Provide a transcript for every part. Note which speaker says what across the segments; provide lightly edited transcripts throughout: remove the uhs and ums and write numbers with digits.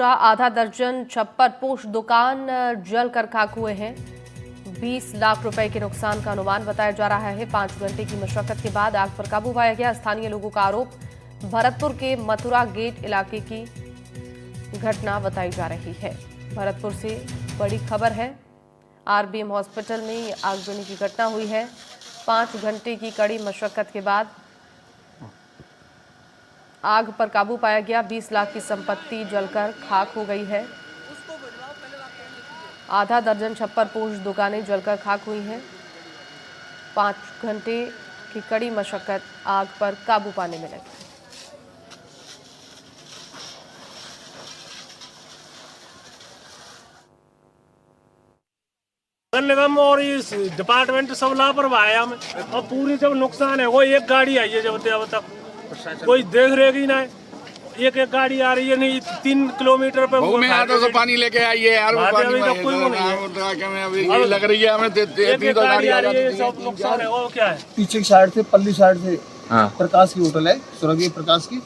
Speaker 1: आधा दर्जन छप्पर पोश दुकान जलकर खाक हुए हैं। 20 लाख रुपए के नुकसान का अनुमान बताया जा रहा है। 5 घंटे की मशक्कत के बाद आग पर काबू पाया गया। स्थानीय लोगों का आरोप, भरतपुर के मथुरा गेट इलाके की घटना बताई जा रही है। भरतपुर से बड़ी खबर है। आरबीएम हॉस्पिटल में आगजनी की घटना हुई है। 5 घंटे की कड़ी मशक्कत के बाद आग पर काबू पाया गया। 20 लाख की संपत्ति जलकर खाक हो गई है। आधा दर्जन छप्पर पोश दुकानें जलकर खाक हुई हैं। 5 घंटे की कड़ी मशक्कत आग पर काबू पाने में लगी।
Speaker 2: नगर निगम और इस डिपार्टमेंट सब लापरवाह है हमें। और पूरी जब नुकसान है, वो एक गाड़ी आई है जब तक कोई देख रेगी ना। एक गाड़ी आ रही है, नहीं 3 किलोमीटर पे
Speaker 3: में आता तो पानी लेके आई है यार।
Speaker 2: अभी तक कोई नहीं है।
Speaker 3: अभी लग रही है हमें
Speaker 2: एक गाड़ी आ रही है, सब नुकसान है। वो क्या है,
Speaker 4: पीछे की साइड से, पल्ली साइड से प्रकाश की होटल है, स्वर्गीय प्रकाश की,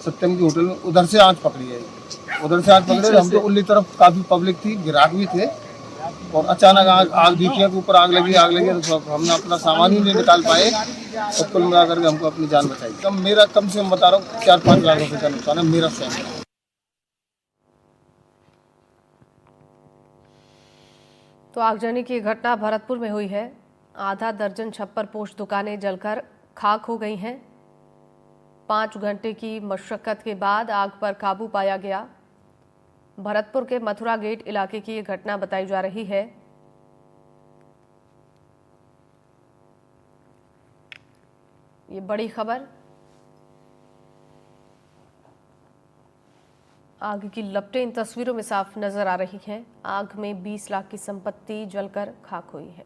Speaker 4: सत्यम की होटल में उधर से आंच पकड़ी है। उधर से आंच पकड़ी, हम तो उल्ली तरफ काफी पब्लिक थी, ग्राहक भी थे, और अचानक आग दिखी है, ऊपर आग लगी तो हमने अपना सामान ही नहीं निकाल पाए। और कुल मिलाकर के हमको अपनी जान बचाई। मेरा कम से कम बता रहा हूँ 4-5 लाख रुपए का नुकसान है मेरा स्वयं।
Speaker 1: तो आगजनी की घटना भरतपुर में हुई है। आधा दर्जन छप्पर पोश दुकानें जलकर खाक हो गई हैं। 5 घंटे की मशक्कत के बाद आग पर काबू पाया गया। भरतपुर के मथुरा गेट इलाके की ये घटना बताई जा रही है। ये बड़ी खबर, आग की लपटें इन तस्वीरों में साफ नजर आ रही हैं। आग में 20 लाख की संपत्ति जलकर खाक हुई है।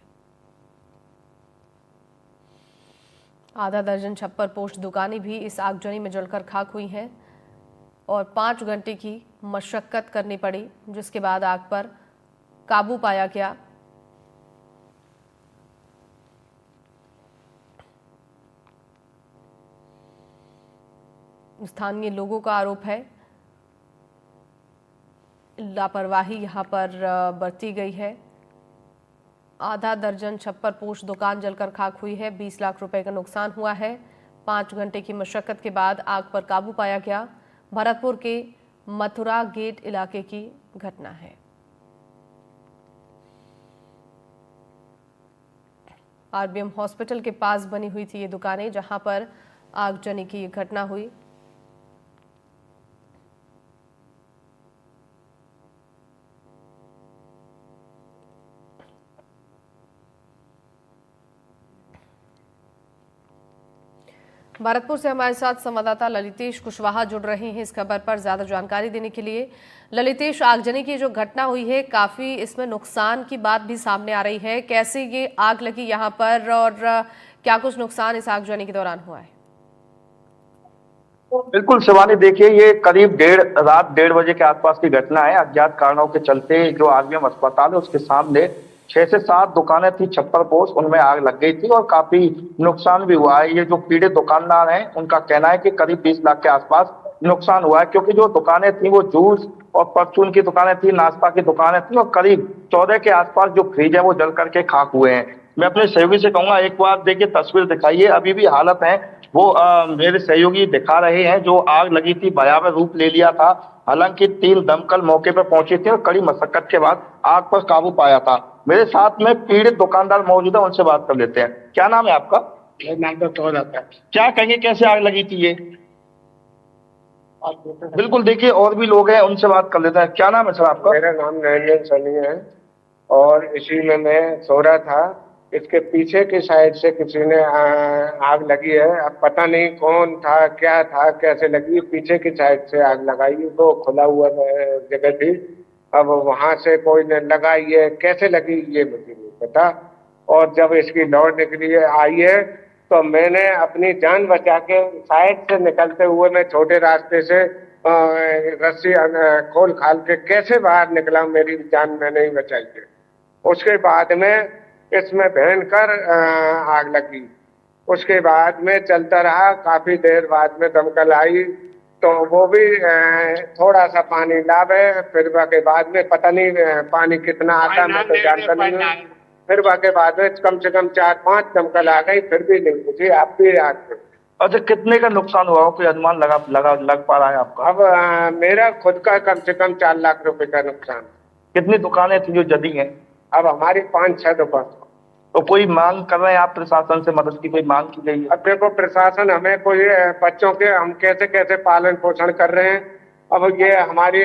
Speaker 1: आधा दर्जन छप्पर पोश दुकानें भी इस आगजनी में जलकर खाक हुई हैं और 5 घंटे की मशक्कत करनी पड़ी, जिसके बाद आग पर काबू पाया गया। स्थानीय लोगों का आरोप है, लापरवाही यहां पर बरती गई है। आधा दर्जन छप्पर पोश दुकान जलकर खाक हुई है। 20 लाख रुपए का नुकसान हुआ है। 5 घंटे की मशक्कत के बाद आग पर काबू पाया गया। भरतपुर के मथुरा गेट इलाके की घटना है। आरबीएम हॉस्पिटल के पास बनी हुई थी ये दुकानें, जहां पर आगजनी की घटना हुई। भरतपुर से हमारे साथ संवाददाता ललितेश कुशवाहा जुड़ रहे हैं इस खबर पर ज्यादा जानकारी देने के लिए। ललितेश, आगजनी की जो घटना हुई है, काफी इसमें नुकसान की बात भी सामने आ रही है। कैसे ये आग लगी यहाँ पर और क्या कुछ नुकसान इस आगजनी के दौरान हुआ है?
Speaker 5: बिल्कुल शिवानी, देखिए ये करीब रात 1:30 बजे के आसपास की घटना है। अज्ञात कारणों के चलते जो आरबीएम अस्पताल है उसके सामने 6 से 7 दुकानें थी छप्पर पोश, उनमें आग लग गई थी और काफी नुकसान भी हुआ है। ये जो पीड़ित दुकानदार हैं उनका कहना है कि करीब 20 लाख के आसपास नुकसान हुआ है, क्योंकि जो दुकानें थी वो जूस और परचून की दुकानें थी, नाश्ता की दुकानें थी, और करीब 14 के आसपास जो फ्रिज है वो जल करके खाक हुए हैं। मैं अपने सहयोगी से कहूंगा एक बार देखिए तस्वीर दिखाइए, अभी भी हालत है वो मेरे सहयोगी दिखा रहे हैं। जो आग लगी थी भयावह रूप ले लिया था। हालांकि 3 दमकल मौके पर पहुंची थी और कड़ी मशक्कत के बाद आग पर काबू पाया था। मेरे साथ में पीड़ित दुकानदार मौजूद है, उनसे बात कर लेते हैं। क्या नाम है आपका?
Speaker 4: नाम तो जाता है।
Speaker 5: क्या कहेंगे, कैसे आग लगी थी ये? बिल्कुल, देखिए और भी लोग हैं, उनसे बात कर लेते हैं। क्या नाम है सर आपका?
Speaker 6: मेरा नाम निरंजन सनी है और इसी में मैं सो रहा था। इसके पीछे की साइड से किसी ने आग लगी है। अब पता नहीं कौन था, क्या था, कैसे लगी। पीछे की साइड से आग लगाई तो खुला हुआ जगह थी। अब वहां से कोई ने लगाई है, कैसे लगी ये मुझे नहीं पता। और जब इसकी लौट निकली है आई है तो मैंने अपनी जान बचा के साइड से निकलते हुए मैं छोटे रास्ते से रस्सी खोल खाल के कैसे बाहर निकला, मेरी जान मैंने ही बचाई है। उसके बाद में इसमें भयंकर आग लगी। उसके बाद में चलता रहा, काफी देर बाद में दमकल आई तो वो भी थोड़ा सा पानी लावे, फिर के बाद में पता नहीं पानी कितना आता, मैं तो जानता नहीं हूँ। फिर के बाद में कम से कम 4-5 दमकल आ गई, फिर भी नहीं बुझी। आप भी आग पे।
Speaker 5: अच्छा, कितने का नुकसान हुआ, कोई अनुमान लग पा रहा है आपका?
Speaker 6: अब मेरा खुद का कम से कम 4 लाख रुपए का नुकसान।
Speaker 5: कितनी दुकानें थी जो जली हैं?
Speaker 6: अब हमारी 5-6 दुकान।
Speaker 5: तो कोई मांग कर रहे हैं आप प्रशासन से, मदद की कोई मांग की गई है?
Speaker 6: अब देखो प्रशासन हमें कोई बच्चों के हम कैसे कैसे पालन पोषण कर रहे हैं। अब ये हमारी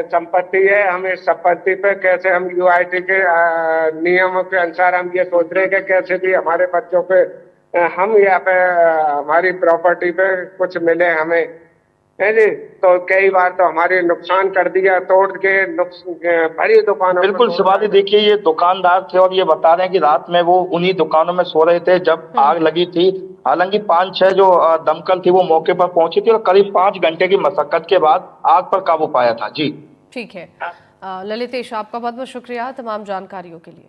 Speaker 6: संपत्ति है, हम इस संपत्ति पे कैसे हम यूआईटी के नियमों के अनुसार हम ये सोच रहे हैं कि कैसे भी हमारे बच्चों पे हम यहाँ पे हमारी प्रॉपर्टी पे कुछ मिले हमें, है जी। तो कई बार तो हमारे नुकसान कर दिया, तोड़ के भरी दुकानों।
Speaker 5: बिल्कुल शिवाजी, देखिए ये दुकानदार थे और ये बता रहे हैं कि रात में वो उन्हीं दुकानों में सो रहे थे जब आग लगी थी। हालांकि 5-6 जो दमकल थी वो मौके पर पहुंची थी और करीब 5 घंटे की मशक्कत के बाद आग पर काबू पाया था। जी
Speaker 1: ठीक है ललितेश, आपका बहुत बहुत शुक्रिया तमाम जानकारियों के लिए।